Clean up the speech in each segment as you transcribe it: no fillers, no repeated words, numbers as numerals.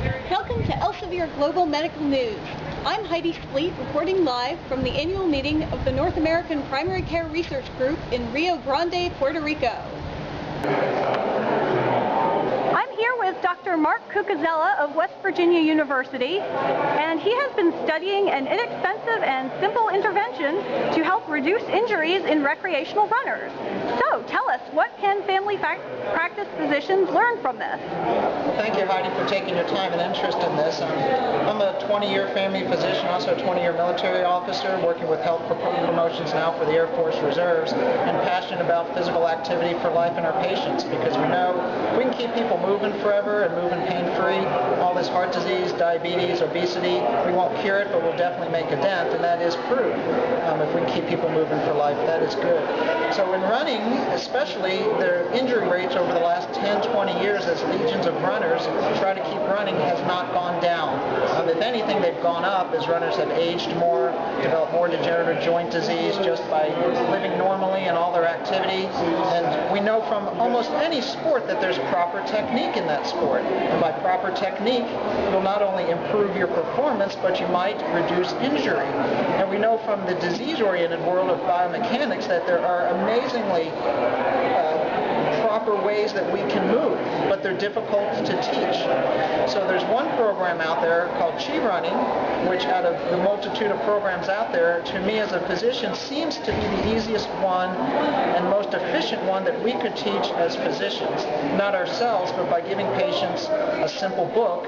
Welcome to Elsevier Global Medical News. I'm Heidi Splete, reporting live from the annual meeting of the North American Primary Care Research Group in Rio Grande, Puerto Rico. I'm here with Dr. Mark Cucuzzella of West Virginia University, and he has been studying an inexpensive and simple intervention to help reduce injuries in recreational runners. So, tell us, what can family practice physicians learn from this? Thank you, Heidi, for taking your time and interest in this. I'm a 20-year family physician, also a 20-year military officer, working with health promotions now for the Air Force Reserves, and passionate about physical activity for life in our patients, because we know if we can keep people moving forever and moving pain-free, all this heart disease, diabetes, obesity, we won't cure it, but we'll definitely make a dent, and that is proof. If we can keep people moving for life, that is good. So in running, especially, their injury rates over the last 10, 20 years as legions of runners try to keep running has not gone down. If anything, they've gone up as runners have aged more, developed more degenerative joint disease just by living normally and all their activity. And we know from almost any sport that there's proper technique in that sport. And by proper technique, you'll not only improve your performance, but you might reduce injury. And we know from the disease-oriented world of biomechanics that there are amazingly proper ways that we can move, but they're difficult to teach. So there's one program out there called Chi Running, which out of the multitude of programs out there, to me as a physician, seems to be the easiest one and most efficient one that we could teach as physicians. Not ourselves, but by giving patients a simple book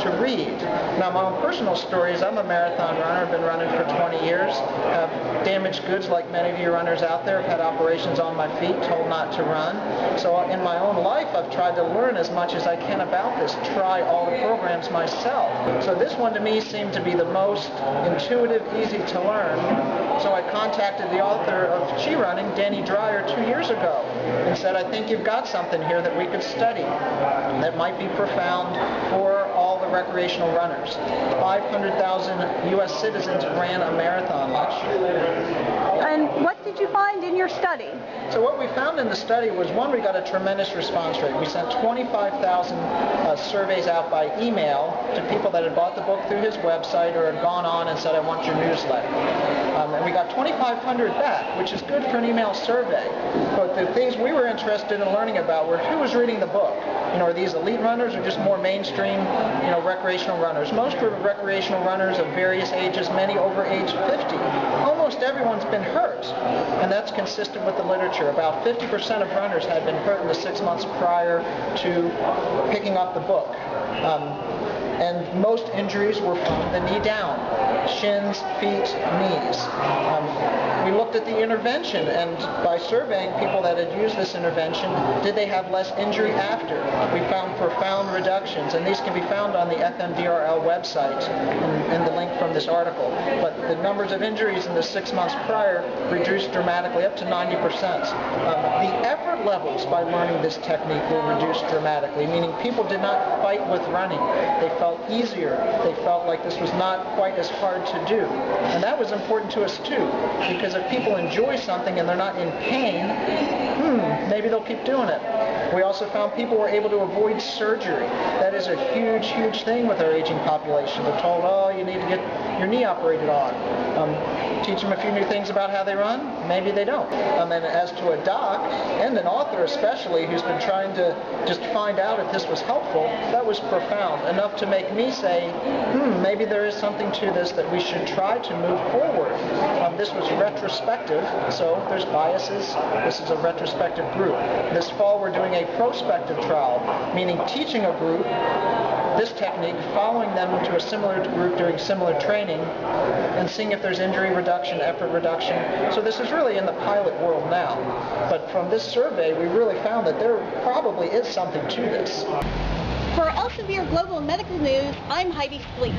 to read. Now, my own personal story is I'm a marathon runner. I've been running for 20 years. Have damaged goods like many of you runners out there. I've had operations on my feet, told not to run. So in my own life, I've tried to learn as much as I can about this, try all the programs myself. So this one to me seemed to be the most intuitive, easy to learn. So I contacted the author of Chi Running, Danny Dreyer, 2 years ago, and said, I think you've got something here that we could study that might be profound for all the recreational runners. 500,000 U.S. citizens ran a marathon last year. And what did you find in your study? So what we found in the study was, one, we got a tremendous response rate. We sent 25,000 surveys out by email to people that had bought the book through his website or had gone on and said, I want your newsletter. And we got 2,500 back, which is good for an email survey. But the things we were interested in learning about were who was reading the book. Are these elite runners or just more mainstream, recreational runners? Most were recreational runners of various ages, many over age 50. Almost everyone's been hurt, and that's consistent with the literature. About 50% of runners had been hurt in the 6 months prior to picking up the book. And most injuries were from the knee down, shins, feet, knees. We looked at the intervention, and by surveying people that had used this intervention, did they have less injury after? We found profound reductions, and these can be found on the FMDRL website in the link from this article. But the numbers of injuries in the 6 months prior reduced dramatically, up to 90%. The effort levels by learning this technique were reduced dramatically, meaning people did not fight with running. They felt easier. They felt like this was not quite as hard to do. And that was important to us too, because if people enjoy something and they're not in pain, maybe they'll keep doing it. We also found people were able to avoid surgery. That is a huge, huge thing with our aging population. They're told, oh, you need to get your knee operated on. Teach them a few new things about how they run. Maybe they don't. And as to a doc, and an author especially, who's been trying to just find out if this was helpful, that was profound, enough to make me say, maybe there is something to this that we should try to move forward. This was retrospective, so there's biases. This is a retrospective group. This fall we're doing a prospective trial, meaning teaching a group this technique, following them to a similar group doing similar training, and seeing if there's injury reduction, effort reduction. So this is really in the pilot world now. But from this survey, we really found that there probably is something to this. For Elsevier Global Medical News, I'm Heidi Splete.